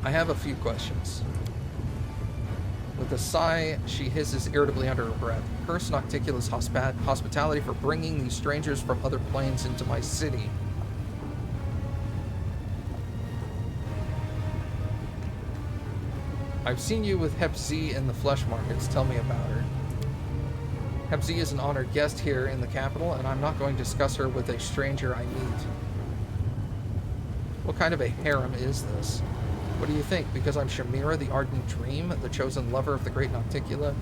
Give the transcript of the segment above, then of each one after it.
I have a few questions. With a sigh, she hisses irritably under her breath. Curse Nocticula's hospitality for bringing these strangers from other planes into my city. I've seen you with Hep Z in the flesh markets. Tell me about her. Hep Z is an honored guest here in the capital, and I'm not going to discuss her with a stranger I meet. What kind of a harem is this? What do you think? Because I'm Shamira, the ardent dream, the chosen lover of the great Nocticula?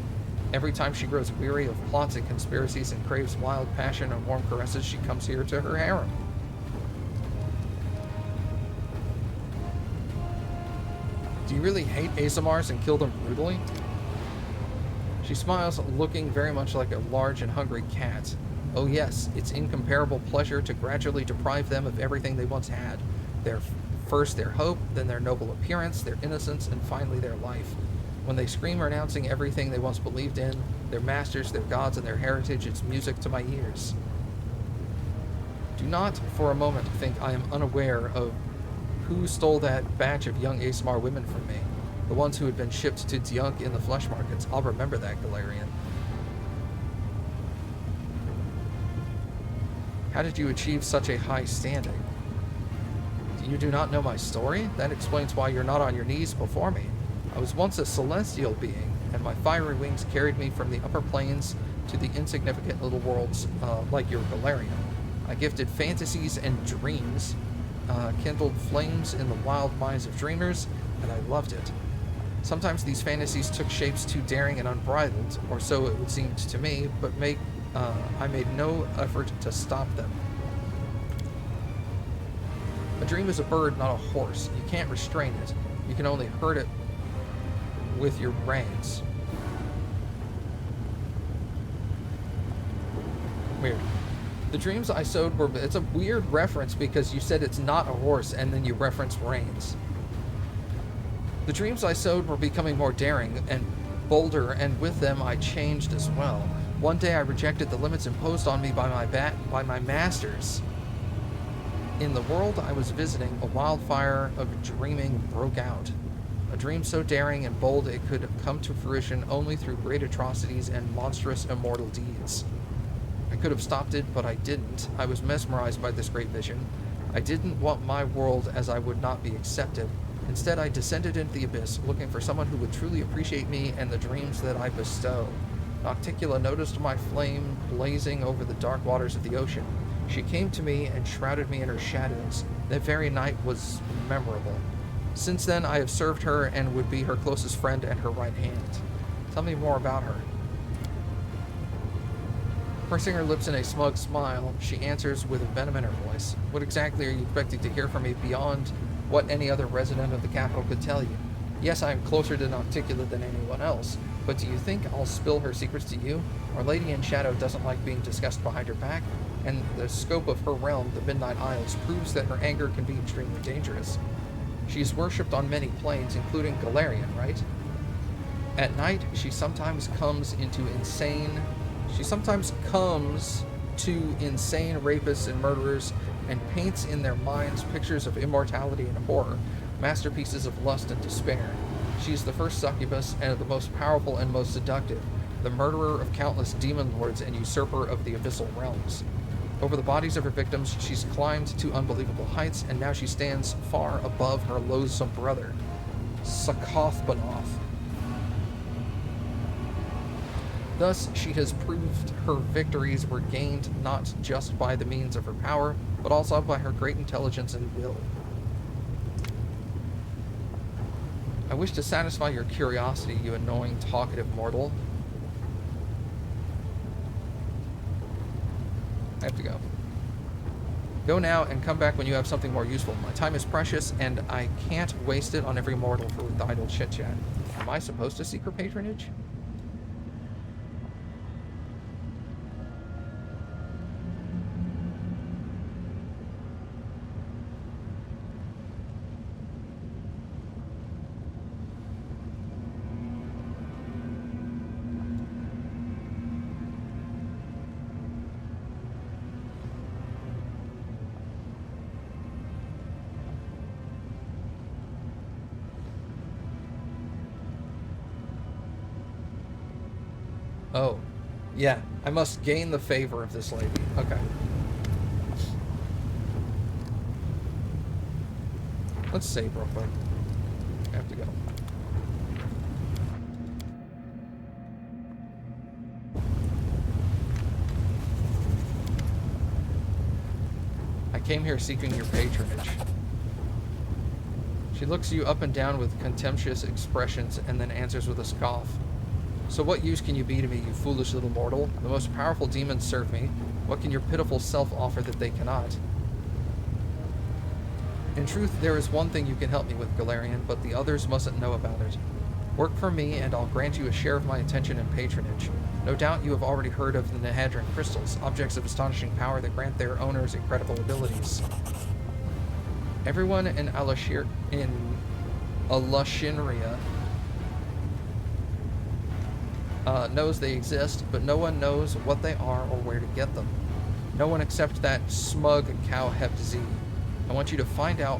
Every time she grows weary of plots and conspiracies and craves wild passion and warm caresses, she comes here to her harem. Do you really hate Azamars and kill them brutally? She smiles, looking very much like a large and hungry cat. Oh yes, it's incomparable pleasure to gradually deprive them of everything they once had. First their hope, then their noble appearance, their innocence, and finally their life. When they scream renouncing everything they once believed in, their masters, their gods, and their heritage, it's music to my ears. Do not for a moment think I am unaware of who stole that batch of young Azamar women from me. The ones who had been shipped to Dyunk in the flesh markets. I'll remember that, Galarian. How did you achieve such a high standing? You do not know my story? That explains why you're not on your knees before me. I was once a celestial being, and my fiery wings carried me from the upper planes to the insignificant little worlds like your Galarian. I gifted fantasies and dreams, kindled flames in the wild minds of dreamers, and I loved it. Sometimes these fantasies took shapes too daring and unbridled, or so it would seem to me, but I made no effort to stop them. A dream is a bird, not a horse. You can't restrain it. You can only herd it with your reins. Weird. The dreams I sowed were... It's a weird reference because you said it's not a horse and then you reference reins. The dreams I sowed were becoming more daring and bolder, and with them I changed as well. One day I rejected the limits imposed on me by my masters. In the world I was visiting, a wildfire of dreaming broke out. A dream so daring and bold it could come to fruition only through great atrocities and monstrous immortal deeds. I could have stopped it, but I didn't. I was mesmerized by this great vision. I didn't want my world as I would not be accepted. Instead, I descended into the abyss, looking for someone who would truly appreciate me and the dreams that I bestow. Nocticula noticed my flame blazing over the dark waters of the ocean. She came to me and shrouded me in her shadows. That very night was memorable. Since then, I have served her and would be her closest friend and her right hand. Tell me more about her. Pursing her lips in a smug smile, she answers with a venom in her voice. What exactly are you expecting to hear from me beyond what any other resident of the capital could tell you? Yes, I am closer to Nocticula than anyone else, but do you think I'll spill her secrets to you? Our Lady in Shadow doesn't like being discussed behind her back, and the scope of her realm, the Midnight Isles, proves that her anger can be extremely dangerous. She is worshipped on many planes, including Galarian, right? At night, she sometimes comes to insane rapists and murderers and paints in their minds pictures of immortality and horror, masterpieces of lust and despair. She is the first succubus and the most powerful and most seductive, the murderer of countless demon lords and usurper of the abyssal realms. Over the bodies of her victims, she's climbed to unbelievable heights, and now she stands far above her loathsome brother, Sakothbanoth. Thus, she has proved her victories were gained not just by the means of her power, but also by her great intelligence and will. I wish to satisfy your curiosity, you annoying, talkative mortal. I have to go. Go now and come back when you have something more useful. My time is precious, and I can't waste it on every mortal for idle chit-chat. Am I supposed to seek her patronage? Oh. Yeah, I must gain the favor of this lady. Okay. Let's save real quick. I have to go. I came here seeking your patronage. She looks you up and down with contemptuous expressions and then answers with a scoff. So what use can you be to me, you foolish little mortal? The most powerful demons serve me. What can your pitiful self offer that they cannot? In truth, there is one thing you can help me with, Galarian, but the others mustn't know about it. Work for me, and I'll grant you a share of my attention and patronage. No doubt you have already heard of the Nehadran crystals, objects of astonishing power that grant their owners incredible abilities. Everyone in Alashinria knows they exist, but no one knows what they are or where to get them. No one except that smug cow Hepz. I want you to find out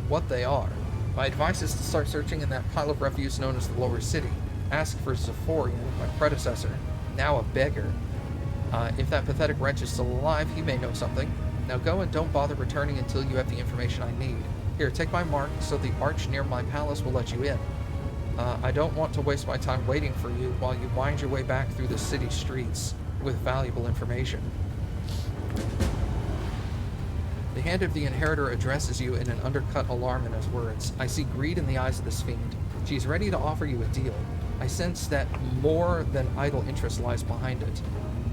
what they are. My advice is to start searching in that pile of refuse known as the Lower City. Ask for Zephorian, my predecessor, now a beggar. If that pathetic wretch is still alive, he may know something. Now go and don't bother returning until you have the information I need. Here, take my mark, so the arch near my palace will let you in. I don't want to waste my time waiting for you while you wind your way back through the city streets with valuable information. The hand of the inheritor addresses you in an undercut alarm in his words. I see greed in the eyes of this fiend. She is ready to offer you a deal. I sense that more than idle interest lies behind it.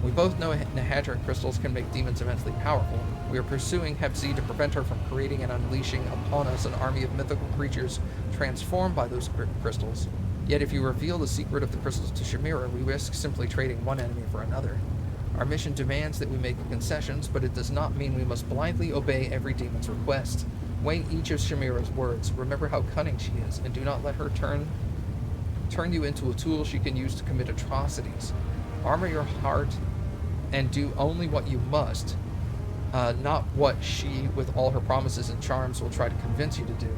We both know Nehadran crystals can make demons immensely powerful. We are pursuing Hepz to prevent her from creating and unleashing upon us an army of mythical creatures transformed by those crystals. Yet if you reveal the secret of the crystals to Shamira, we risk simply trading one enemy for another. Our mission demands that we make concessions, but it does not mean we must blindly obey every demon's request. Weigh each of Shamira's words. Remember how cunning she is, and do not let her turn you into a tool she can use to commit atrocities. Armor your heart and do only what you must, not what she, with all her promises and charms, will try to convince you to do.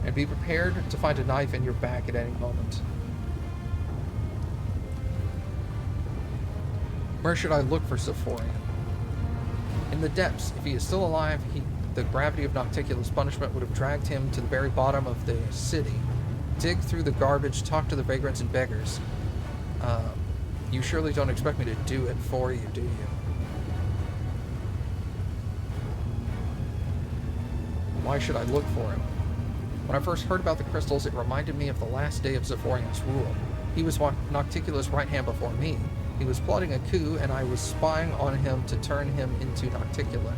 And be prepared to find a knife in your back at any moment. Where should I look for Zephorian? In the depths. If he is still alive, the gravity of Nocticula's punishment would have dragged him to the very bottom of the city. Dig through the garbage, talk to the vagrants and beggars. You surely don't expect me to do it for you, do you? Why should I look for him? When I first heard about the crystals, it reminded me of the last day of Zephorian's rule. He was Nocticula's right hand before me. He was plotting a coup, and I was spying on him to turn him into Nocticula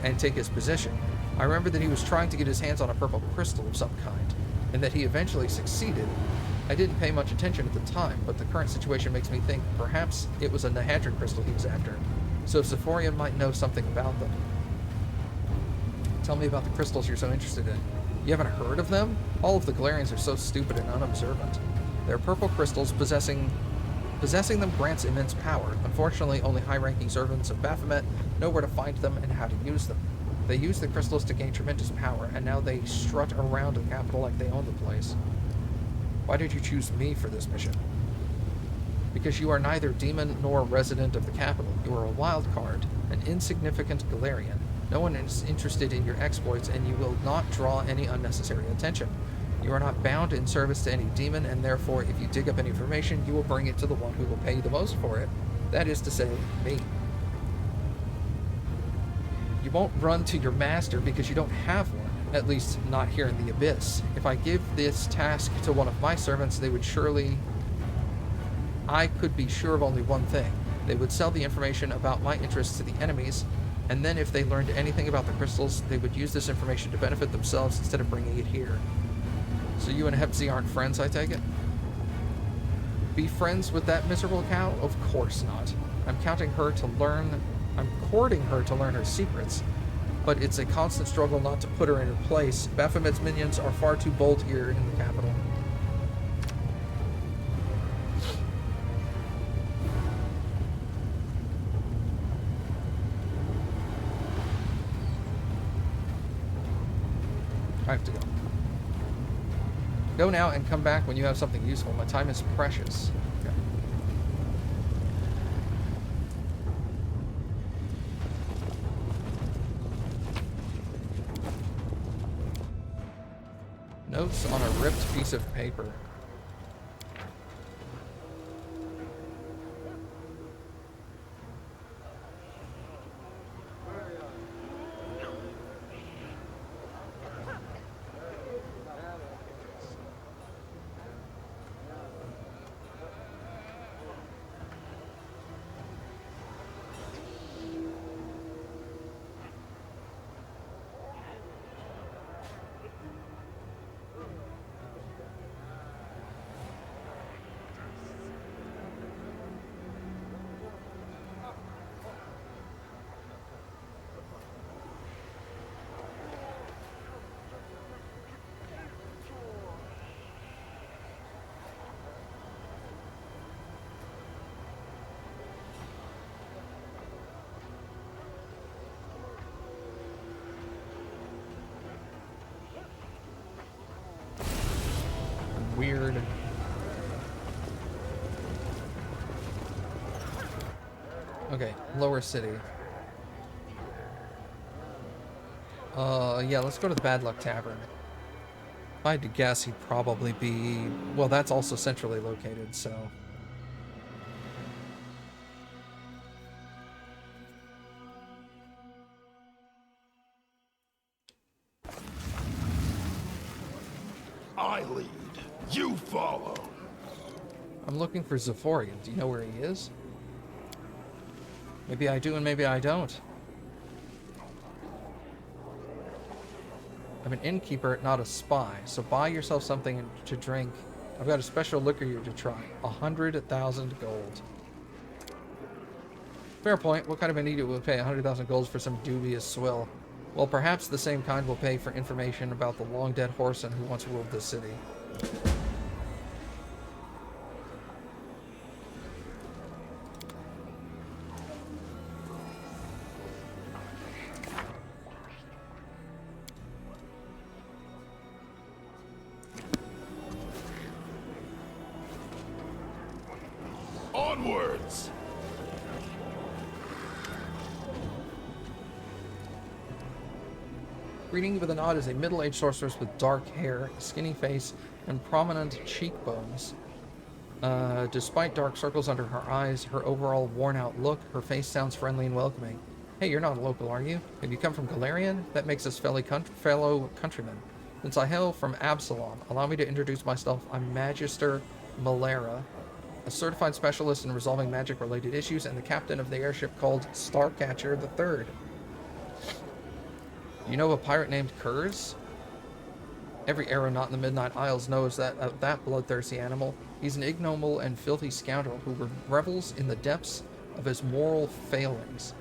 and take his position. I remember that he was trying to get his hands on a purple crystal of some kind, and that he eventually succeeded. I didn't pay much attention at the time, but the current situation makes me think perhaps it was a Nehadran crystal he was after, so Zephorian might know something about them. Tell me about the crystals you're so interested in. You haven't heard of them? All of the Galarians are so stupid and unobservant. They're purple crystals. Possessing them grants immense power. Unfortunately, only high-ranking servants of Baphomet know where to find them and how to use them. They use the crystals to gain tremendous power, and now they strut around the capital like they own the place. Why did you choose me for this mission? Because you are neither demon nor resident of the capital. You are a wild card, an insignificant Galarian. No one is interested in your exploits, and you will not draw any unnecessary attention. You are not bound in service to any demon, and therefore, if you dig up any information, you will bring it to the one who will pay you the most for it. That is to say, me. You won't run to your master because you don't have one, at least not here in the Abyss. If I give this task to one of my servants, I could be sure of only one thing. They would sell the information about my interests to the enemies, and then if they learned anything about the crystals, they would use this information to benefit themselves instead of bringing it here. So you and Hepz aren't friends, I take it? Be friends with that miserable cow? Of course not. I'm courting her to learn her secrets, but it's a constant struggle not to put her in her place. Baphomet's minions are far too bold here in the capital. I have to go. Go now and come back when you have something useful. My time is precious. Notes on a ripped piece of paper. Weird. Okay, lower city. Yeah, let's go to the Bad Luck Tavern. If I had to guess, he'd probably be... Well, that's also centrally located, so... I lead. You follow. I'm looking for Zaforian. Do you know where he is? Maybe I do and maybe I don't. I'm an innkeeper, not a spy, so buy yourself something to drink. I've got a special liquor here to try. 100,000 gold. Fair point. What kind of an idiot will pay 100,000 gold for some dubious swill? Well, perhaps the same kind will pay for information about the long-dead Whoreson who once ruled this city. Onwards! Greeting you with a nod is a middle-aged sorceress with dark hair, a skinny face, and prominent cheekbones. Despite dark circles under her eyes, her overall worn-out look, her face sounds friendly and welcoming. Hey, you're not a local, are you? Have you come from Galarian? That makes us fellow countrymen. Since I hail from Absalom, allow me to introduce myself. I'm Magister Malera, a certified specialist in resolving magic-related issues, and the captain of the airship called Starcatcher III. You know a pirate named Kurz? Every aeronaut in the Midnight Isles knows that that bloodthirsty animal. He's an ignoble and filthy scoundrel who revels in the depths of his moral failings.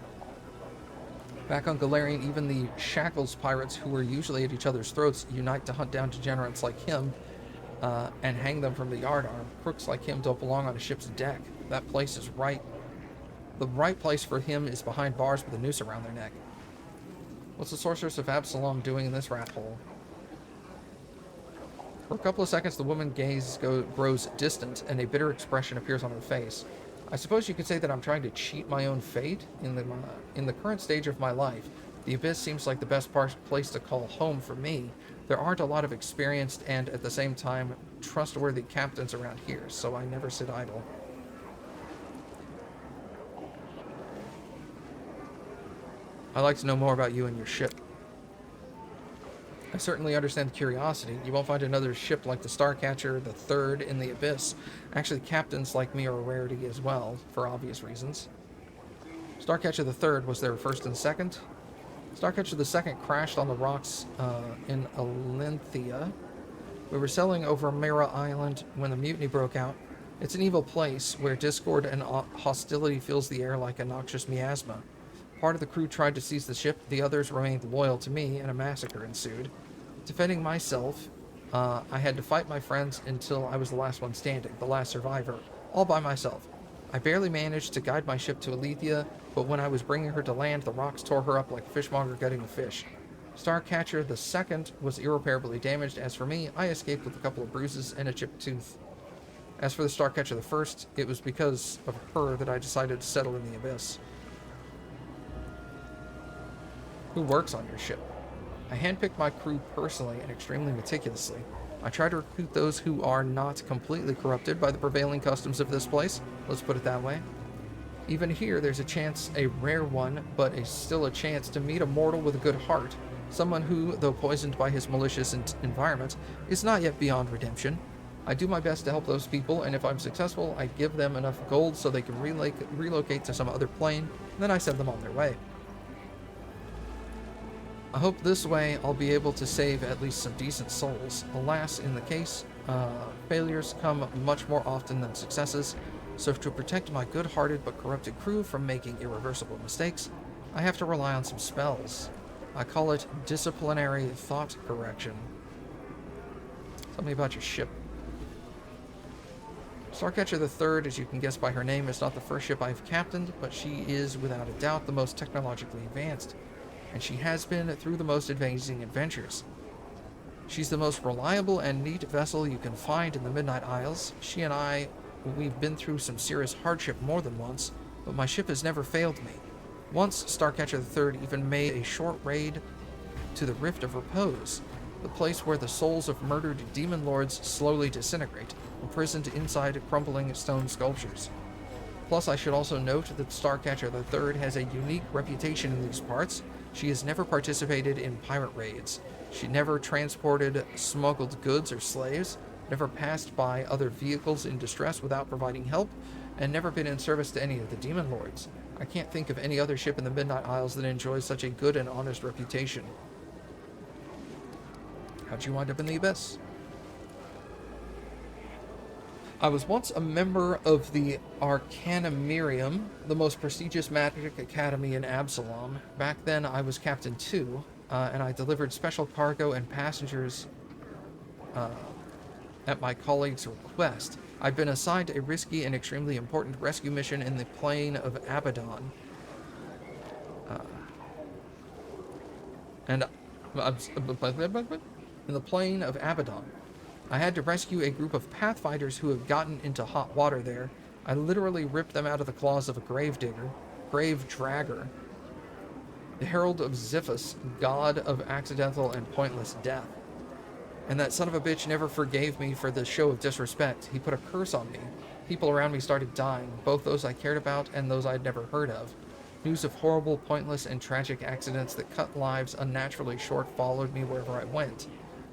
Back on Galarian, even the Shackles pirates, who were usually at each other's throats, unite to hunt down degenerates like him and hang them from the yardarm. Crooks like him don't belong on a ship's deck. That place is right. The right place for him is behind bars with a noose around their neck. What's the sorceress of Absalom doing in this rat hole? For a couple of seconds, the woman's gaze grows distant, and a bitter expression appears on her face. I suppose you could say that I'm trying to cheat my own fate. In the current stage of my life, the Abyss seems like the best place to call home for me. There aren't a lot of experienced and, at the same time, trustworthy captains around here, so I never sit idle. I'd like to know more about you and your ship. I certainly understand the curiosity. You won't find another ship like the Starcatcher III in the Abyss. Actually, captains like me are a rarity as well, for obvious reasons. Starcatcher III was there first and second. Starcatcher II crashed on the rocks in Alinthia. We were sailing over Mira Island when the mutiny broke out. It's an evil place where discord and hostility fills the air like a noxious miasma. Part of the crew tried to seize the ship, the others remained loyal to me, and a massacre ensued. Defending myself, I had to fight my friends until I was the last one standing, the last survivor, all by myself. I barely managed to guide my ship to Alethea, but when I was bringing her to land, the rocks tore her up like a fishmonger gutting a fish. Starcatcher II was irreparably damaged. As for me, I escaped with a couple of bruises and a chipped tooth. As for the Starcatcher I, it was because of her that I decided to settle in the Abyss. Who works on your ship? I handpicked my crew personally and extremely meticulously. I try to recruit those who are not completely corrupted by the prevailing customs of this place. Let's put it that way. Even here, there's a chance, a rare one, but still a chance to meet a mortal with a good heart. Someone who, though poisoned by his malicious environment, is not yet beyond redemption. I do my best to help those people, and if I'm successful, I give them enough gold so they can relocate to some other plane, and then I send them on their way. I hope this way I'll be able to save at least some decent souls. Alas, in the case, failures come much more often than successes, so to protect my good-hearted but corrupted crew from making irreversible mistakes, I have to rely on some spells. I call it disciplinary thought correction. Tell me about your ship. Starcatcher III, as you can guess by her name, is not the first ship I've captained, but she is, without a doubt, the most technologically advanced, and she has been through the most amazing adventures. She's the most reliable and neat vessel you can find in the Midnight Isles. She and I, we've been through some serious hardship more than once, but my ship has never failed me. Once, Starcatcher III even made a short raid to the Rift of Repose, the place where the souls of murdered demon lords slowly disintegrate, imprisoned inside crumbling stone sculptures. Plus, I should also note that Starcatcher III has a unique reputation in these parts. She has never participated in pirate raids. She never transported smuggled goods or slaves, never passed by other vehicles in distress without providing help, and never been in service to any of the demon lords. I can't think of any other ship in the Midnight Isles that enjoys such a good and honest reputation. How'd you wind up in the Abyss? I was once a member of the Arcanumirium, the most prestigious magic academy in Absalom. Back then, I was Captain 2, and I delivered special cargo and passengers at my colleague's request. I've been assigned a risky and extremely important rescue mission in the plain of Abaddon. In the plain of Abaddon. I had to rescue a group of Pathfinders who had gotten into hot water there. I literally ripped them out of the claws of a grave dragger, the herald of Xiphus, god of accidental and pointless death. And that son of a bitch never forgave me for the show of disrespect. He put a curse on me. People around me started dying, both those I cared about and those I'd never heard of. News of horrible, pointless, and tragic accidents that cut lives unnaturally short followed me wherever I went.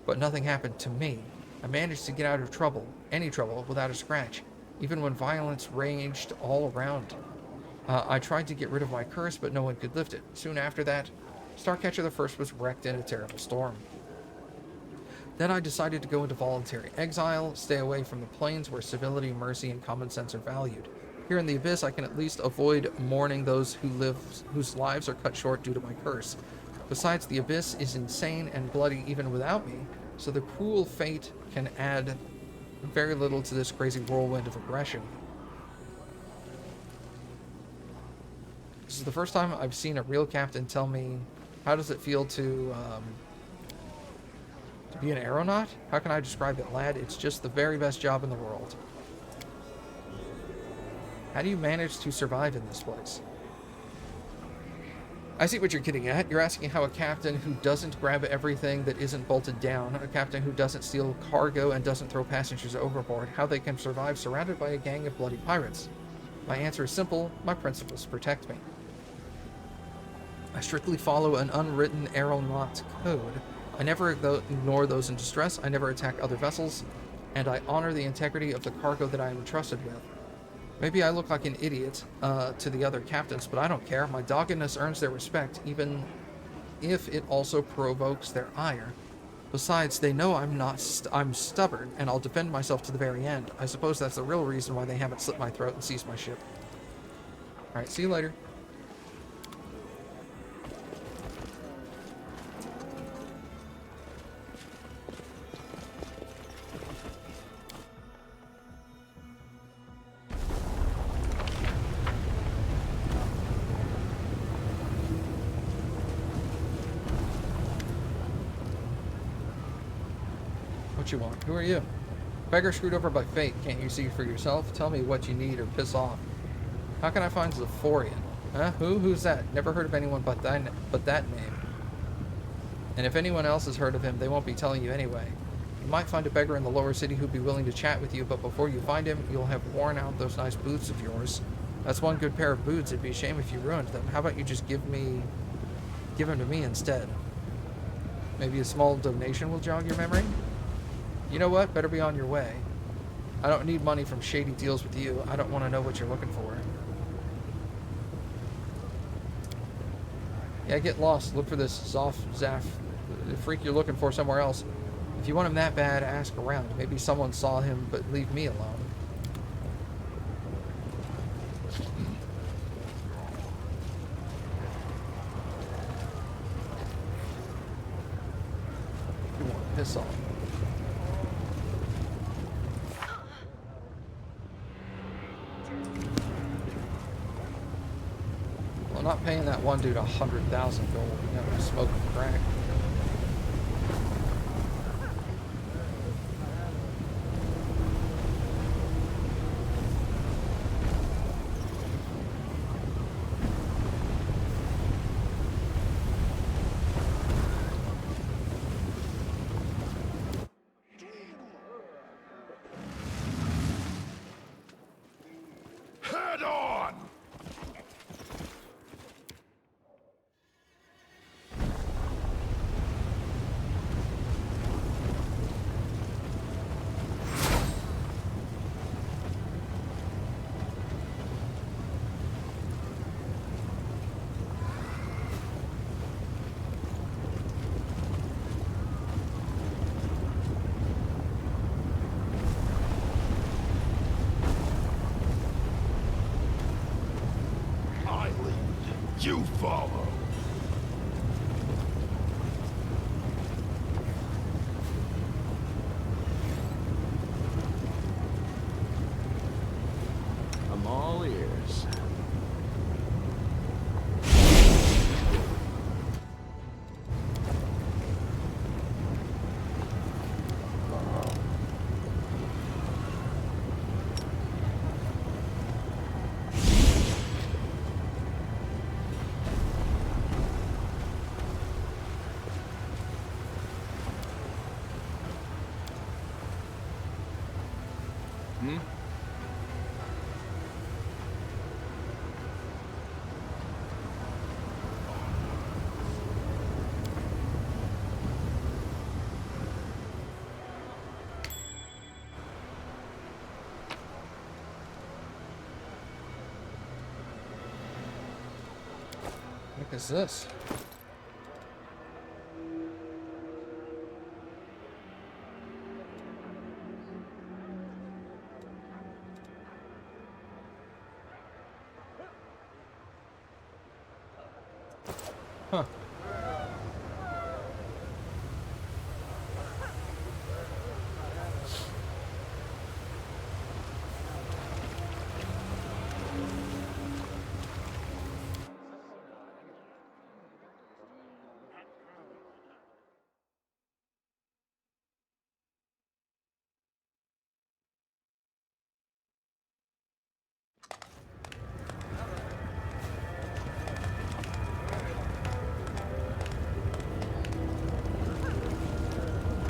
But nothing happened to me. I managed to get out of trouble, any trouble, without a scratch, even when violence raged all around. I tried to get rid of my curse, but no one could lift it. Soon after that, Starcatcher I was wrecked in a terrible storm. Then I decided to go into voluntary exile, stay away from the plains where civility, mercy, and common sense are valued. Here in the Abyss, I can at least avoid mourning those whose lives are cut short due to my curse. Besides, the Abyss is insane and bloody even without me, so the cruel fate can add very little to this crazy whirlwind of aggression. This is the first time I've seen a real captain tell me, how does it feel to be an aeronaut? How can I describe it, lad? It's just the very best job in the world. How do you manage to survive in this place? I see what you're getting at. You're asking how a captain who doesn't grab everything that isn't bolted down, a captain who doesn't steal cargo and doesn't throw passengers overboard, how they can survive surrounded by a gang of bloody pirates. My answer is simple. My principles protect me. I strictly follow an unwritten aeronaut code. I never ignore those in distress, I never attack other vessels, and I honor the integrity of the cargo that I am entrusted with. Maybe I look like an idiot to the other captains, but I don't care. My doggedness earns their respect, even if it also provokes their ire. Besides, they know I'm stubborn, and I'll defend myself to the very end. I suppose that's the real reason why they haven't slit my throat and seized my ship. Alright, see you later. What you want? Who are you? Beggar screwed over by fate. Can't you see for yourself? Tell me what you need or piss off. How can I find Zephorian? Huh? Who's that? Never heard of anyone but that name. And if anyone else has heard of him, they won't be telling you anyway. You might find a beggar in the lower city who'd be willing to chat with you, but before you find him, you'll have worn out those nice boots of yours. That's one good pair of boots. It'd be a shame if you ruined them. How about you just give them to me instead? Maybe a small donation will jog your memory? You know what? Better be on your way. I don't need money from shady deals with you. I don't want to know what you're looking for. Yeah, get lost. Look for this Zoff Zaff, the freak you're looking for somewhere else. If you want him that bad, ask around. Maybe someone saw him, but leave me alone. You want to piss off. Well, I'm not paying that one dude 100,000 gold. You know, smoking crack. Head on! I lead, you follow. I'm all ears. Hmm? What is this? Huh.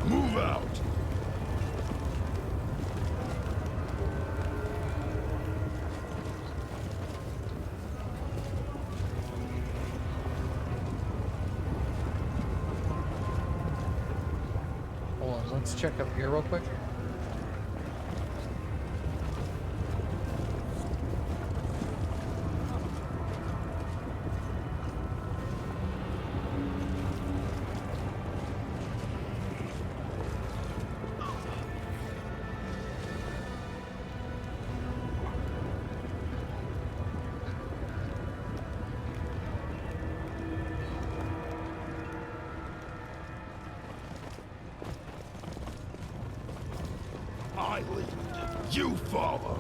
Move out! Hold on, let's check up here real quick. I lead, you follow.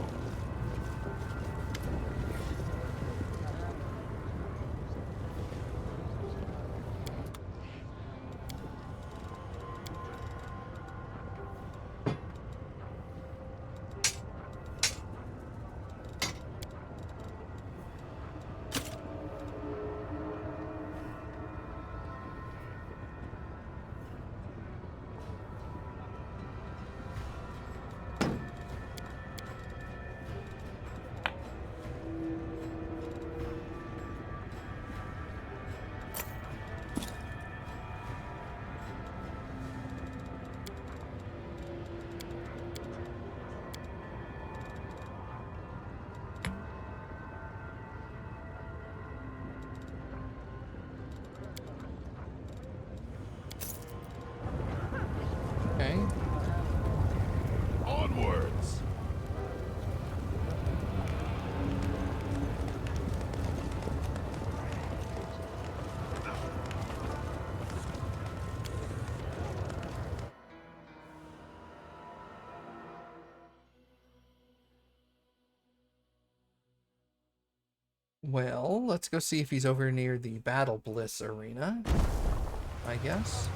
Well, let's go see if he's over near the Battle Bliss arena, I guess.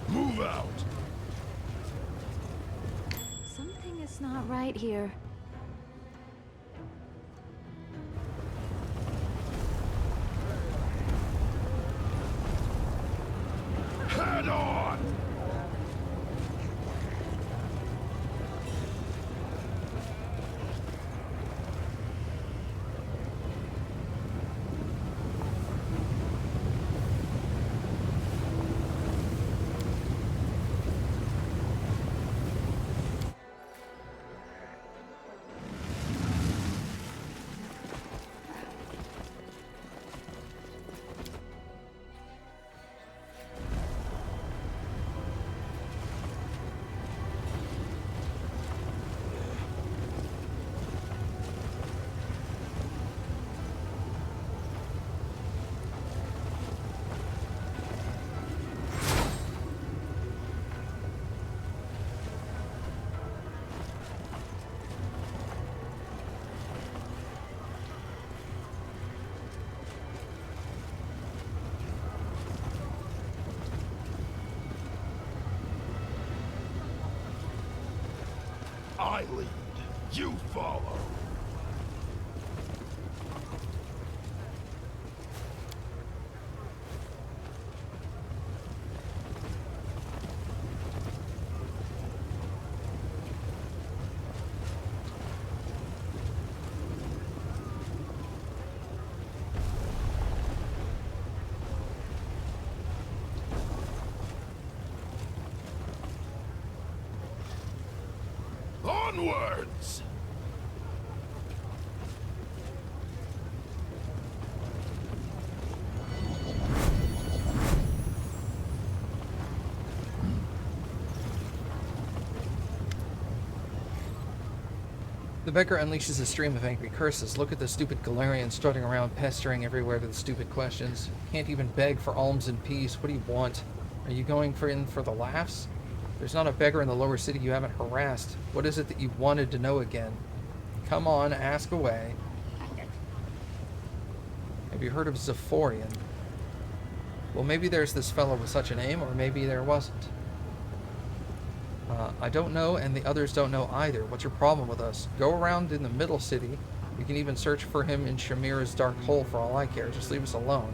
Move out! Something is not right here. Head on! I lead, you follow. Onwards! The beggar unleashes a stream of angry curses. Look at the stupid Galarian strutting around, pestering everywhere with stupid questions. Can't even beg for alms and peace. What do you want? Are you going in for the laughs? There's not a beggar in the lower city you haven't harassed. What is it that you wanted to know again? Come on, ask away. Have you heard of Zephorian? Well, maybe there's this fellow with such a name, or maybe there wasn't. I don't know, and the others don't know either. What's your problem with us? Go around in the middle city. You can even search for him in Shamira's dark hole for all I care. Just leave us alone.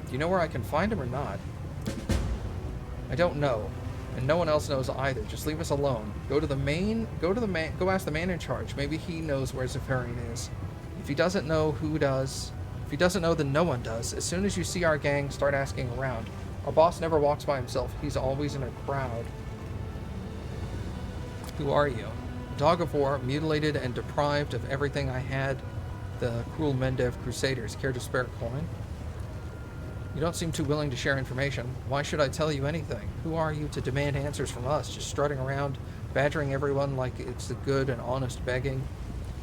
Do you know where I can find him or not? I don't know. And no one else knows either. Just leave us alone. Go ask the man in charge. Maybe he knows where Zephirian is. If he doesn't know, who does? If he doesn't know, then no one does. As soon as you see our gang, start asking around. Our boss never walks by himself. He's always in a crowd. Who are you? Dog of war, mutilated and deprived of everything I had. The cruel Mendev Crusaders. Care to spare a coin? You don't seem too willing to share information. Why should I tell you anything? Who are you to demand answers from us? Just strutting around, badgering everyone like it's the good and honest begging.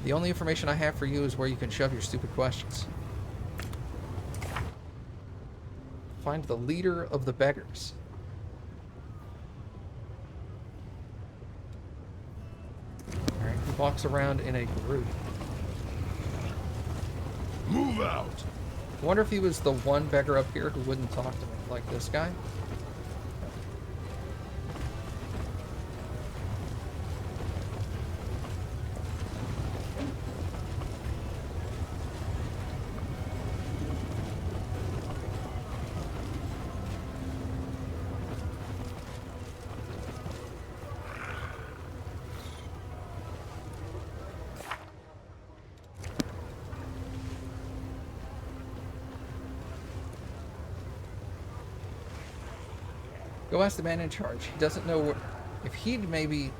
The only information I have for you is where you can shove your stupid questions. Find the leader of the beggars. Alright, he walks around in a group. Move out! I wonder if he was the one beggar up here who wouldn't talk to me, like this guy. Go ask the man in charge. He doesn't know where... If he'd maybe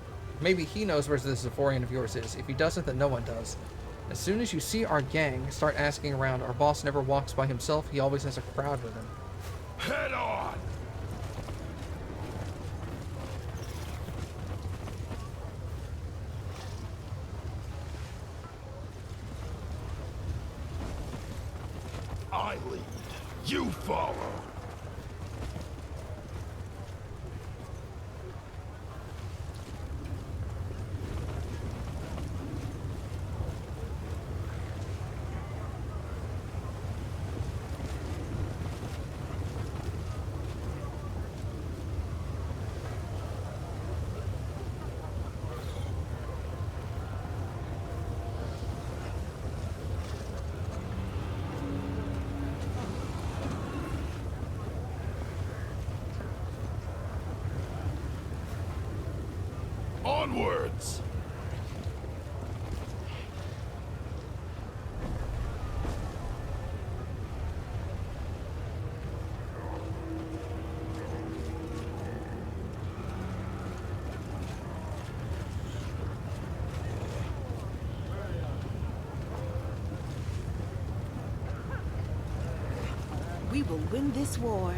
he knows where this Zephorian of yours is. If he doesn't, then no one does. As soon as you see our gang, start asking around. Our boss never walks by himself. He always has a crowd with him. Head on! I lead. You follow. Onwards! We will win this war.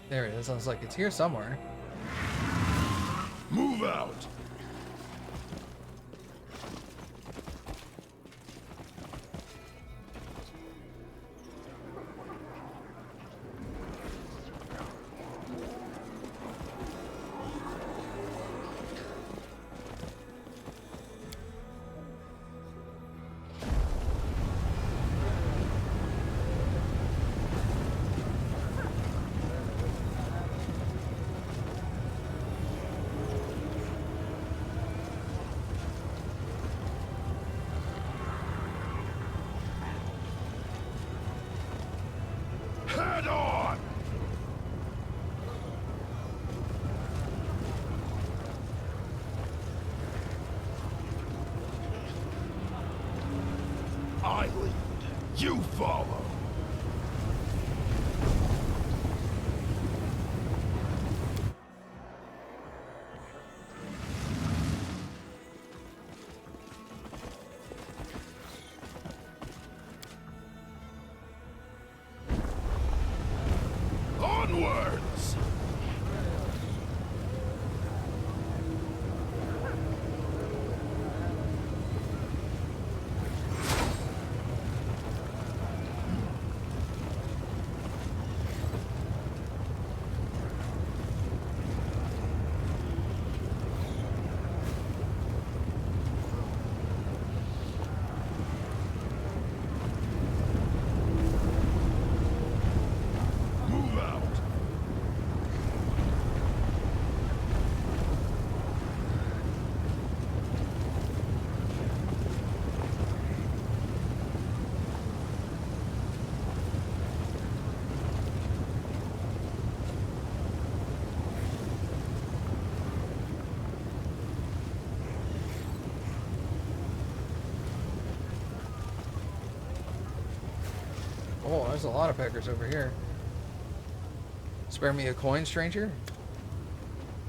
There it is. I was like, it's here somewhere. Move out! Head on! I lead. You follow. Onwards! Move out! Oh, there's a lot of beggars over here. Spare me a coin, stranger?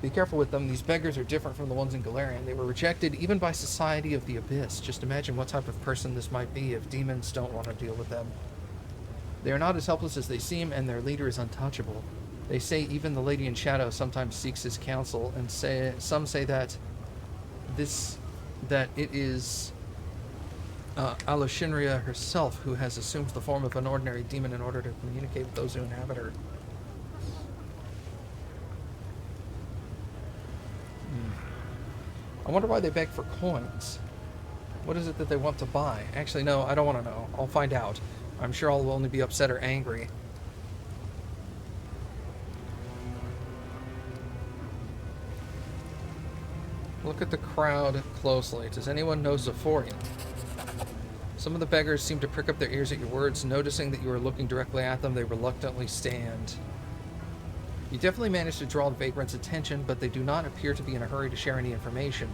Be careful with them. These beggars are different from the ones in Galarian. They were rejected even by Society of the Abyss. Just imagine what type of person this might be if demons don't want to deal with them. They are not as helpless as they seem, and their leader is untouchable. They say even the Lady in Shadow sometimes seeks his counsel, and some say that it is Alushinria herself who has assumed the form of an ordinary demon in order to communicate with those who inhabit her. I wonder why they beg for coins. What is it that they want to buy? Actually, no, I don't want to know. I'll find out. I'm sure I'll only be upset or angry. Look at the crowd closely. Does anyone know Zephorian? Some of the beggars seem to prick up their ears at your words. Noticing that you are looking directly at them, they reluctantly stand. You definitely managed to draw the vagrants' attention, but they do not appear to be in a hurry to share any information.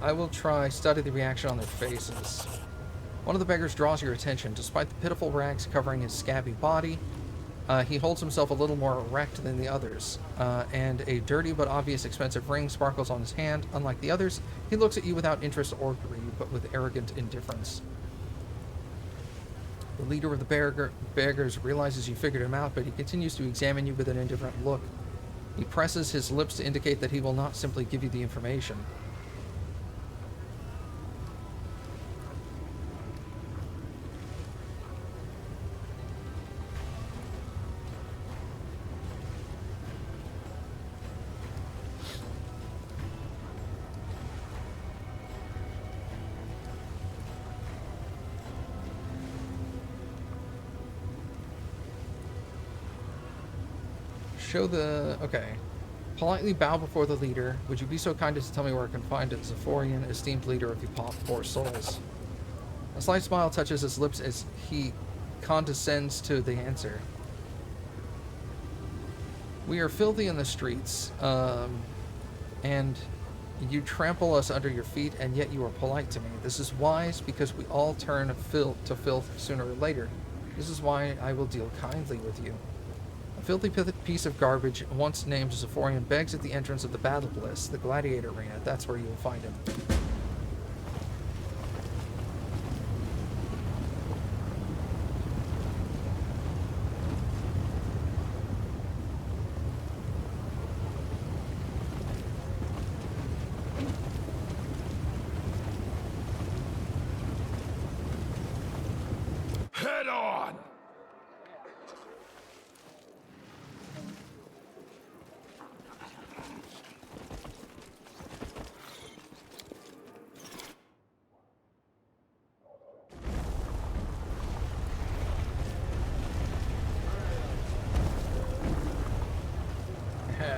I will try study the reaction on their faces. One of the beggars draws your attention. Despite the pitiful rags covering his scabby body, he holds himself a little more erect than the others, and a dirty but obvious expensive ring sparkles on his hand. Unlike the others, he looks at you without interest or greed, but with arrogant indifference. The leader of the beggars realizes you figured him out, but he continues to examine you with an indifferent look. He presses his lips to indicate that he will not simply give you the information. Okay. Politely bow before the leader. Would you be so kind as to tell me where I can find it, Zephorian, esteemed leader of the Poor Souls? A slight smile touches his lips as he condescends to the answer. We are filthy in the streets, and you trample us under your feet, and yet you are polite to me. This is wise, because we all turn to filth sooner or later. This is why I will deal kindly with you. A filthy piece of garbage, once named Zephorian, begs at the entrance of the Battle Bliss, the gladiator arena. That's where you will find him. Head on!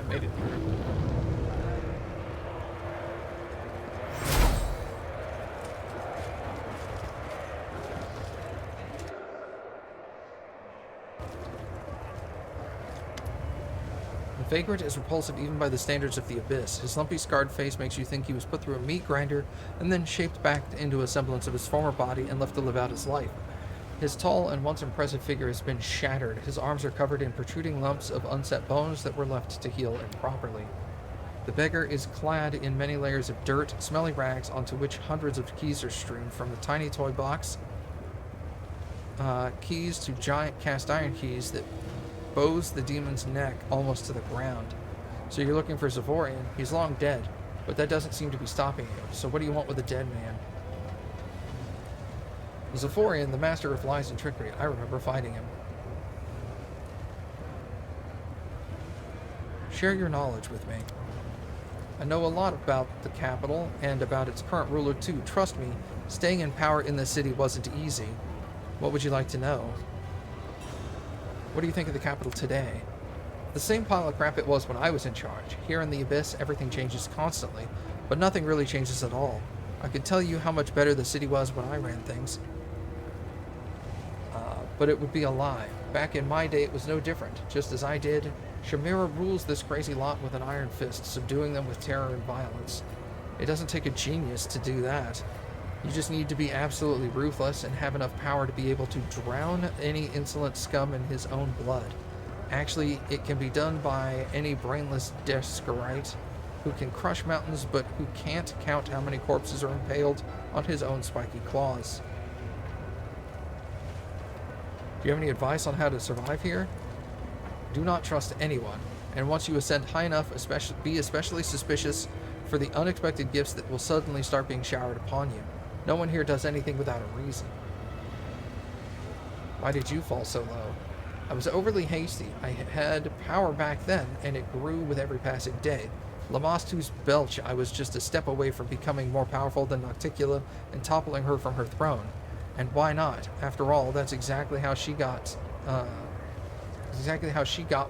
Made it through. The vagrant is repulsive even by the standards of the Abyss. His lumpy, scarred face makes you think he was put through a meat grinder and then shaped back into a semblance of his former body and left to live out his life. His tall and once impressive figure has been shattered. His arms are covered in protruding lumps of unset bones that were left to heal improperly. The beggar is clad in many layers of dirt, smelly rags onto which hundreds of keys are strewn, from the tiny toy box keys to giant cast iron keys that bows the demon's neck almost to the ground. So you're looking for Zephorian. He's long dead, but that doesn't seem to be stopping you. So what do you want with a dead man? Zephorian, the master of lies and trickery. I remember fighting him. Share your knowledge with me. I know a lot about the capital and about its current ruler too. Trust me, staying in power in the city wasn't easy. What would you like to know? What do you think of the capital today? The same pile of crap it was when I was in charge. Here in the Abyss, everything changes constantly, but nothing really changes at all. I could tell you how much better the city was when I ran things. But it would be a lie. Back in my day, it was no different. Just as I did, Shamira rules this crazy lot with an iron fist, subduing them with terror and violence. It doesn't take a genius to do that. You just need to be absolutely ruthless and have enough power to be able to drown any insolent scum in his own blood. Actually, it can be done by any brainless descarite who can crush mountains but who can't count how many corpses are impaled on his own spiky claws. Do you have any advice on how to survive here? Do not trust anyone, and once you ascend high enough, be especially suspicious for the unexpected gifts that will suddenly start being showered upon you. No one here does anything without a reason. Why did you fall so low? I was overly hasty. I had power back then, and it grew with every passing day. Lamastu's belch, I was just a step away from becoming more powerful than Nocticula and toppling her from her throne. And why not? After all, that's exactly how she got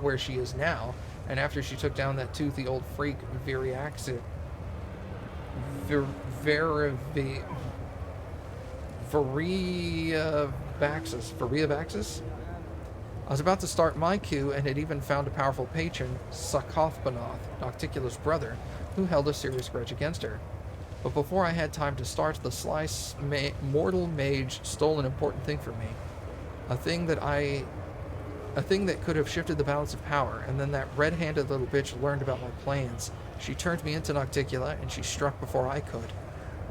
where she is now. And after she took down that toothy old freak, Viriaxis, I was about to start my coup and had even found a powerful patron, Sakothbanoth, Nocticula's brother, who held a serious grudge against her. But before I had time to start, the sly mortal mage stole an important thing from me. A thing that could have shifted the balance of power, and then that red-handed little bitch learned about my plans. She turned me into Nocticula, and she struck before I could.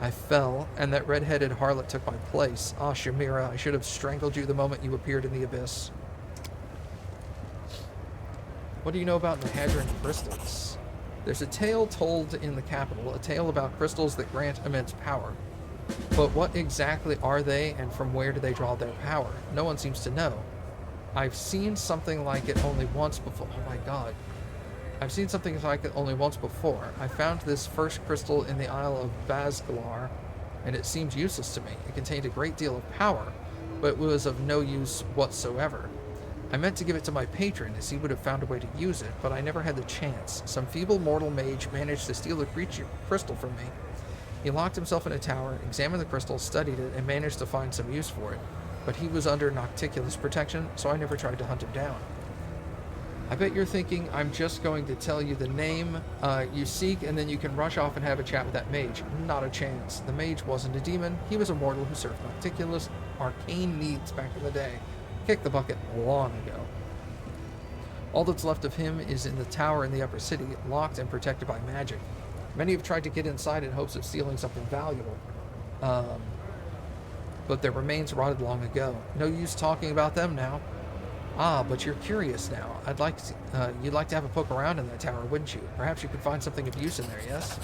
I fell, and that red-headed harlot took my place. Ah, Shamira, I should have strangled you the moment you appeared in the abyss. What do you know about Nahadran crystals? There's a tale told in the capital, a tale about crystals that grant immense power. But what exactly are they, and from where do they draw their power? No one seems to know. I've seen something like it only once before. Oh my god. I've seen something like it only once before. I found this first crystal in the Isle of Bazglar, and it seemed useless to me. It contained a great deal of power, but it was of no use whatsoever. I meant to give it to my patron, as he would have found a way to use it, but I never had the chance. Some feeble mortal mage managed to steal the crystal from me. He locked himself in a tower, examined the crystal, studied it, and managed to find some use for it. But he was under Nocticula's protection, so I never tried to hunt him down. I bet you're thinking I'm just going to tell you the name you seek, and then you can rush off and have a chat with that mage. Not a chance. The mage wasn't a demon. He was a mortal who served Nocticula's arcane needs back in the day. Kicked the bucket long ago. All that's left of him is in the tower in the upper city, locked and protected by magic. Many have tried to get inside in hopes of stealing something valuable. But their remains rotted long ago. No use talking about them now. Ah, but you're curious now. You'd like to have a poke around in that tower, wouldn't you? Perhaps you could find something of use in there, yes?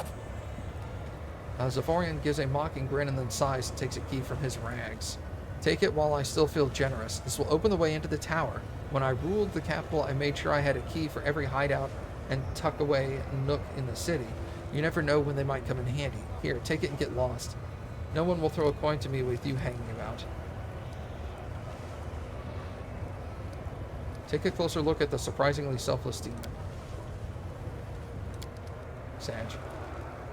Zaforian gives a mocking grin and then sighs and takes a key from his rags. Take it while I still feel generous. This will open the way into the tower. When I ruled the capital, I made sure I had a key for every hideout and tuck away nook in the city. You never know when they might come in handy. Here, take it and get lost. No one will throw a coin to me with you hanging about. Take a closer look at the surprisingly selfless demon. Sag.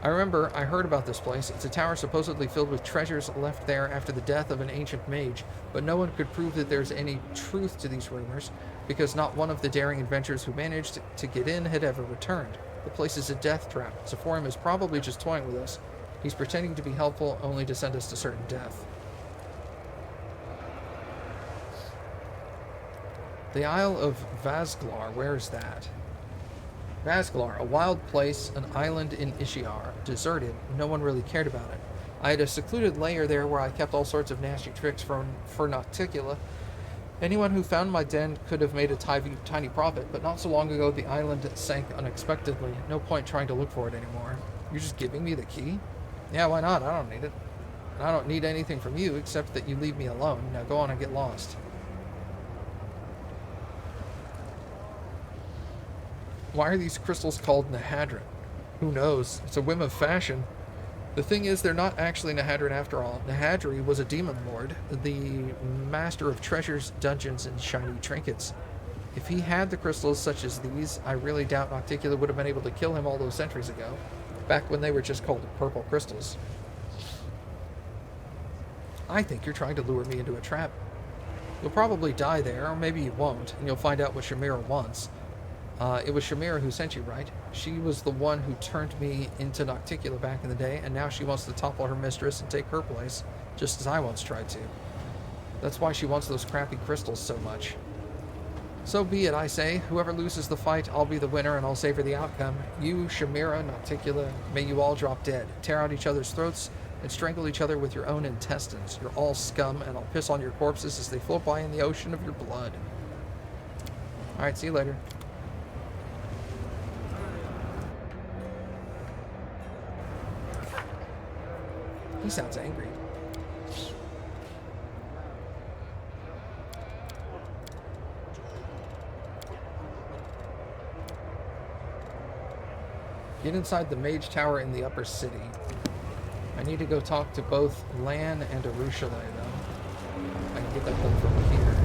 I remember I heard about this place. It's a tower supposedly filled with treasures left there after the death of an ancient mage, but no one could prove that there's any truth to these rumors, because not one of the daring adventurers who managed to get in had ever returned. The place is a death trap. Zephorim is probably just toying with us. He's pretending to be helpful only to send us to certain death. The Isle of Vazglar, where is that? Vazglar, a wild place, an island in Ishiar, deserted. No one really cared about it. I had a secluded lair there where I kept all sorts of nasty tricks for Nocticula. Anyone who found my den could have made a tiny profit, but not so long ago the island sank unexpectedly. No point trying to look for it anymore. You're just giving me the key? Yeah, why not? I don't need it. And I don't need anything from you except that you leave me alone. Now go on and get lost. Why are these crystals called Nahadran? Who knows? It's a whim of fashion. The thing is, they're not actually Nahadran after all. Nahadri was a demon lord, the master of treasures, dungeons, and shiny trinkets. If he had the crystals such as these, I really doubt Nocticula would have been able to kill him all those centuries ago, back when they were just called purple crystals. I think you're trying to lure me into a trap. You'll probably die there, or maybe you won't, and you'll find out what Shamira wants. It was Shamira who sent you, right? She was the one who turned me into Nocticula back in the day, and now she wants to topple her mistress and take her place, just as I once tried to. That's why she wants those crappy crystals so much. So be it, I say. Whoever loses the fight, I'll be the winner and I'll savor the outcome. You, Shamira, Nocticula, may you all drop dead. Tear out each other's throats and strangle each other with your own intestines. You're all scum, and I'll piss on your corpses as they float by in the ocean of your blood. Alright, see you later. He sounds angry. Get inside the mage tower in the upper city. I need to go talk to both Lan and Arushale, though. I can get that done from here.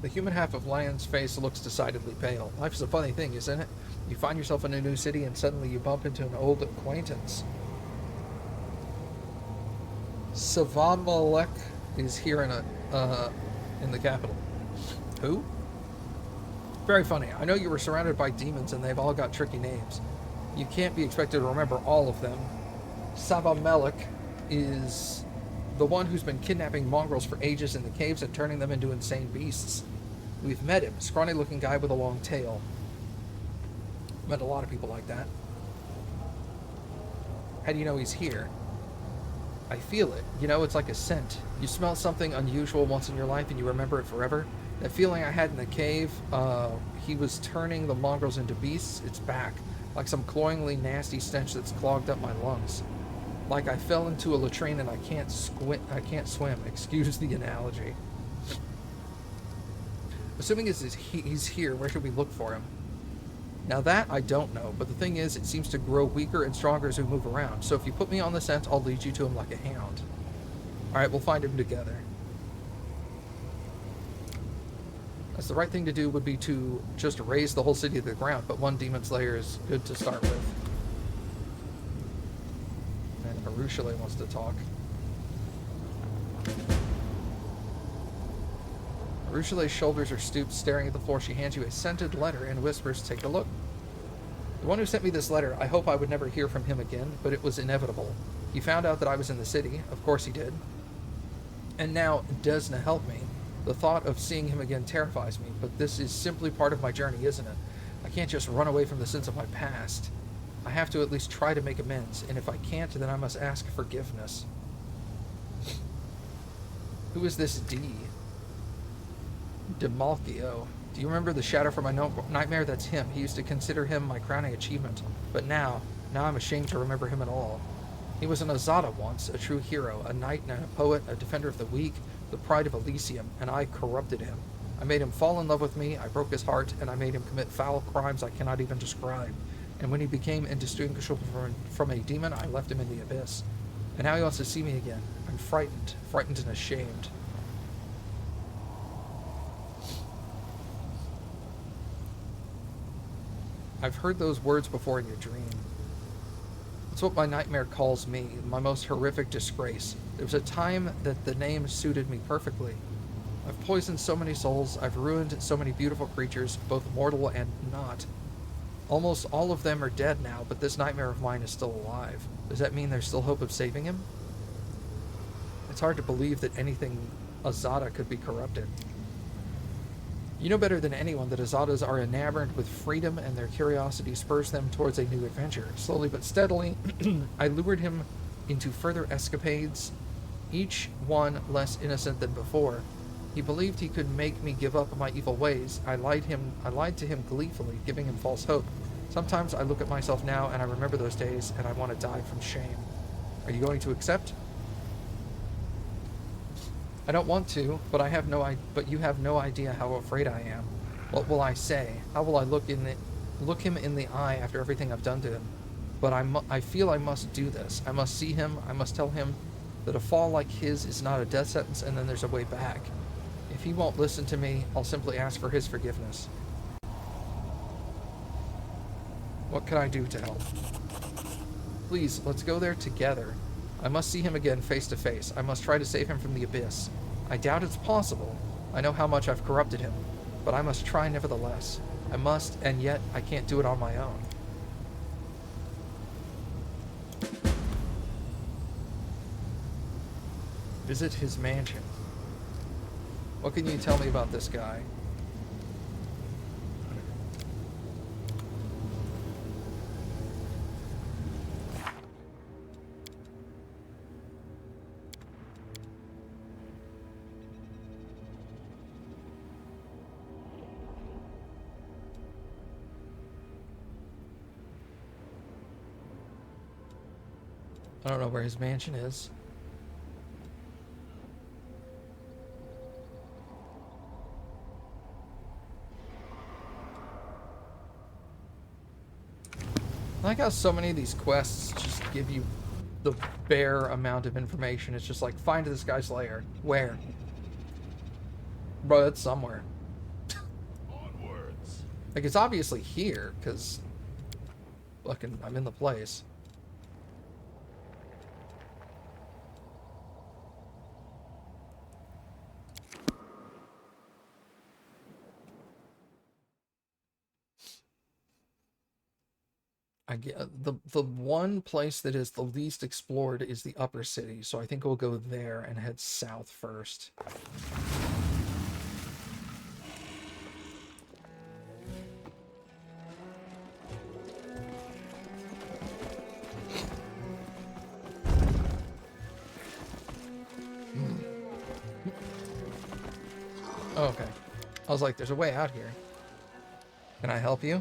The human half of Lion's face looks decidedly pale. Life is a funny thing, isn't it? You find yourself in a new city and suddenly you bump into an old acquaintance. Savamalek is here in the capital. Who? Very funny. I know you were surrounded by demons and they've all got tricky names. You can't be expected to remember all of them. Savamelek is the one who's been kidnapping mongrels for ages in the caves and turning them into insane beasts. We've met him, scrawny-looking guy with a long tail. Met a lot of people like that. How do you know he's here? I feel it. You know, it's like a scent. You smell something unusual once in your life and you remember it forever. That feeling I had in the cave, he was turning the mongrels into beasts, it's back. Like some cloyingly nasty stench that's clogged up my lungs. Like I fell into a latrine and I can't swim. Excuse the analogy. Assuming he's here, where should we look for him? Now that I don't know, but the thing is, it seems to grow weaker and stronger as we move around. So if you put me on the scent, I'll lead you to him like a hound. Alright, we'll find him together. That's the right thing to do would be to just raise the whole city to the ground, but one demon slayer is good to start with. And Arushale wants to talk. Arushale's shoulders are stooped, staring at the floor. She hands you a scented letter and whispers, "Take a look." The one who sent me this letter, I hope I would never hear from him again, but it was inevitable. He found out that I was in the city. Of course he did. And now, Desna helped me. The thought of seeing him again terrifies me, but this is simply part of my journey, isn't it? I can't just run away from the sins of my past. I have to at least try to make amends, and if I can't, then I must ask forgiveness. Who is this D? Demalchio. Do you remember the shadow from my nightmare? That's him. He used to consider him my crowning achievement, but now I'm ashamed to remember him at all. He was an Azada once, a true hero, a knight and a poet, a defender of the weak, the pride of Elysium, and I corrupted him. I made him fall in love with me, I broke his heart, and I made him commit foul crimes I cannot even describe. And when he became indistinguishable from a demon, I left him in the abyss. And now he wants to see me again. I'm frightened and ashamed. I've heard those words before in your dream. It's what my nightmare calls me, my most horrific disgrace. There was a time that the name suited me perfectly. I've poisoned so many souls, I've ruined so many beautiful creatures, both mortal and not. Almost all of them are dead now, but this nightmare of mine is still alive. Does that mean there's still hope of saving him? It's hard to believe that anything Azada could be corrupted. You know better than anyone that Azadas are enamored with freedom and their curiosity spurs them towards a new adventure. Slowly but steadily, I lured him into further escapades, each one less innocent than before. He believed he could make me give up my evil ways. I lied to him gleefully, giving him false hope. Sometimes I look at myself now and I remember those days and I want to die from shame. Are you going to accept? I don't want to, but you have no idea how afraid I am. What will I say? How will I look him in the eye after everything I've done to him? But I feel I must do this. I must see him. I must tell him that a fall like his is not a death sentence and then there's a way back. If he won't listen to me, I'll simply ask for his forgiveness. What can I do to help? Please, let's go there together. I must see him again face to face. I must try to save him from the abyss. I doubt it's possible. I know how much I've corrupted him, but I must try nevertheless. I must, and yet I can't do it on my own. Visit his mansion. What can you tell me about this guy? I don't know where his mansion is. I like how so many of these quests just give you the bare amount of information. It's just like, find this guy's lair. Where? Bro, it's somewhere. Onwards. Like, it's obviously here, because Fucking, I'm in the place. I get the one place that is the least explored is the upper city, so I think we'll go there and head south first. Oh, okay. I was like, there's a way out here. Can I help you?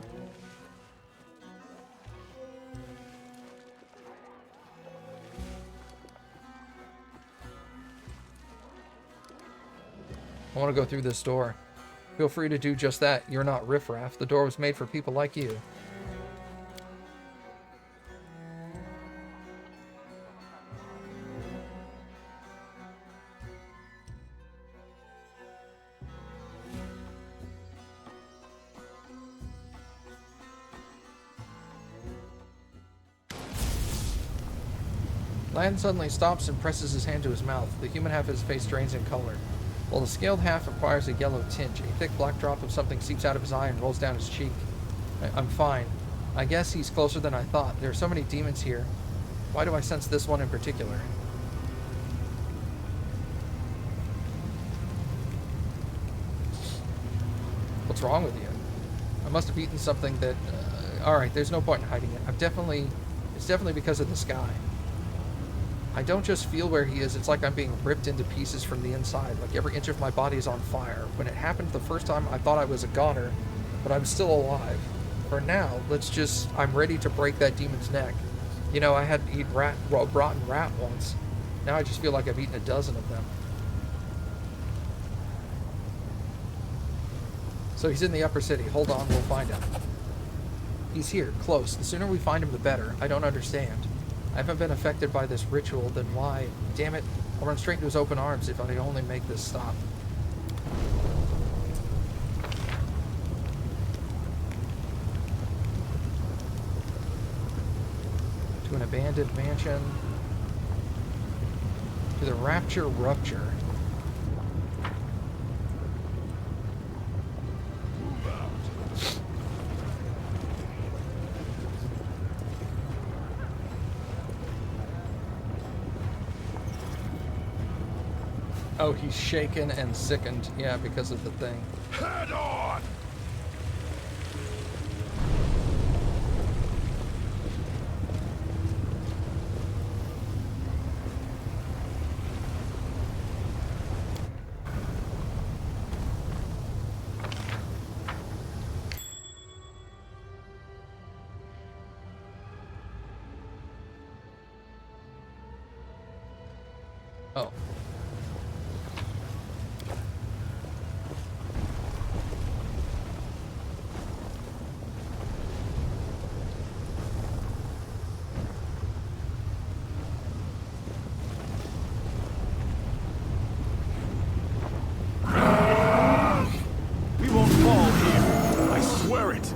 I want to go through this door. Feel free to do just that. You're not riffraff. The door was made for people like you. Lan suddenly stops and presses his hand to his mouth. The human half of his face drains in color, while the scaled half acquires a yellow tinge. A thick black drop of something seeps out of his eye and rolls down his cheek. I'm fine. I guess he's closer than I thought. There are so many demons here. Why do I sense this one in particular? What's wrong with you? I must have eaten something that... Alright, there's no point in hiding it. It's definitely because of the sky. I don't just feel where he is, it's like I'm being ripped into pieces from the inside, like every inch of my body is on fire. When it happened the first time, I thought I was a goner, but I'm still alive. For now, I'm ready to break that demon's neck. You know, I had to eat rotten rat once. Now I just feel like I've eaten a dozen of them. So he's in the upper city. Hold on, we'll find him. He's here, close. The sooner we find him, the better. I don't understand. I haven't been affected by this ritual, then why? Damn it, I'll run straight into his open arms if I only make this stop. To an abandoned mansion. To the Rapture Rupture. Oh, he's shaken and sickened. Yeah, because of the thing. Head on! Oh. We won't fall here. I swear it.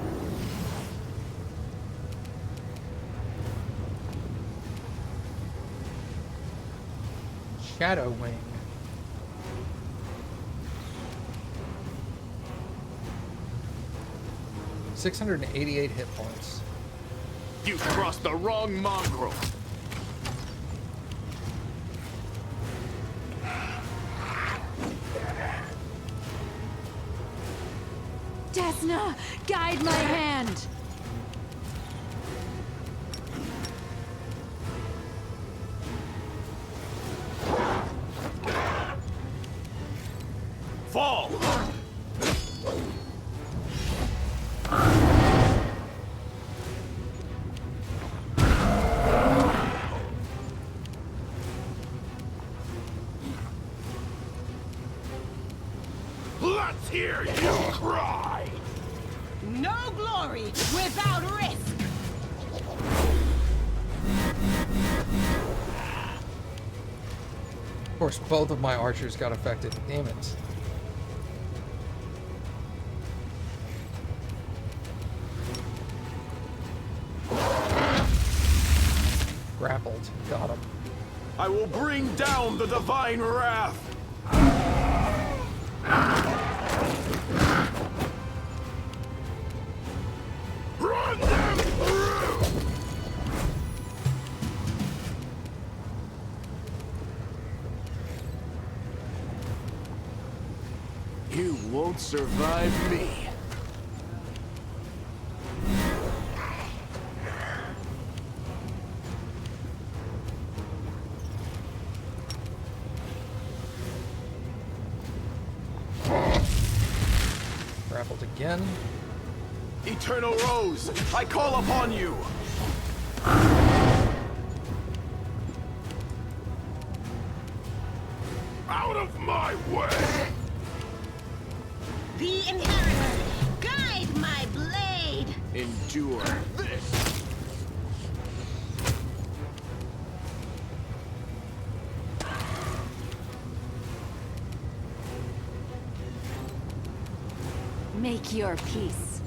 Shadow Wing. $688 hit points. You crossed the wrong mongrel. Desna, guide my hand! Fall! Let's hear you cry! No glory without risk! Of course, both of my archers got affected. Damn it. grappled. Got him. I will bring down the divine wrath. Run them through! You won't survive me. Grappled again. Eternal Rose, I call upon you. Out of my way! The Inheritor, guide my blade! Endure this. Make your peace.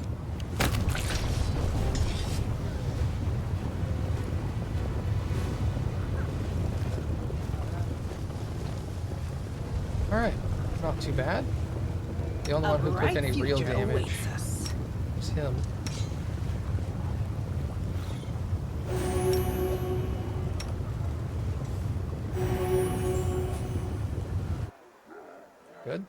Alright, not too bad. The only one who took any real damage was him. Good.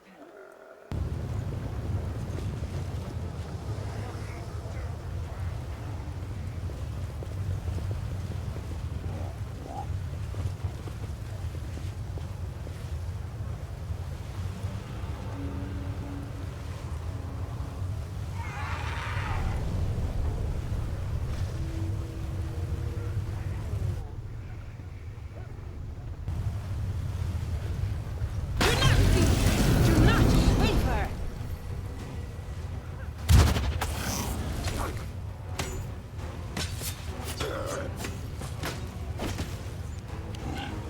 Do not waver!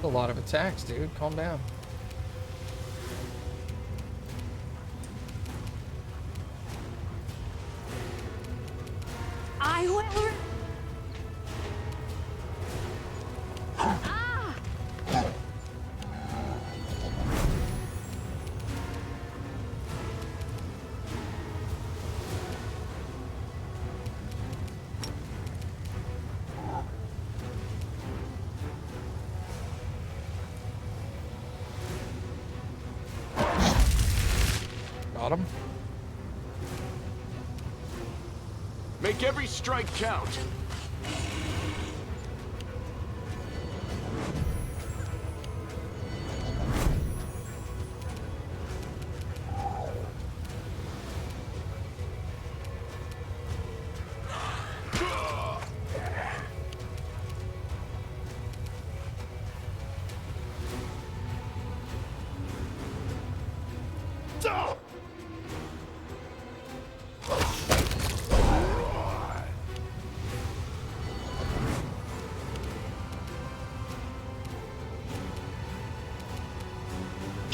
A lot of attacks, dude. Calm down. I will. Ah! Got him. Make every strike count.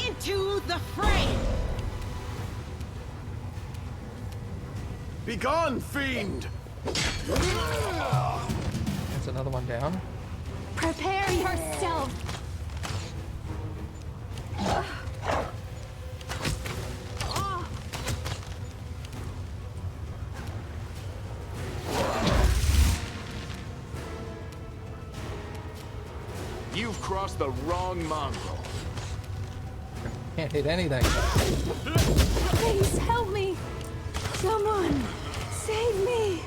Into the fray! Begone, fiend! That's another one down. Prepare yourself. You've crossed the wrong mongrel. Can't hit anything. Please help me. Someone, save me.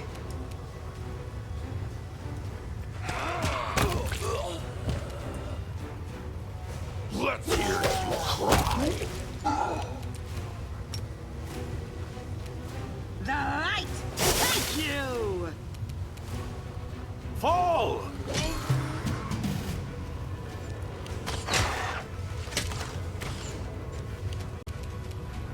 Let's hear you cry! The light! Thank you! Fall!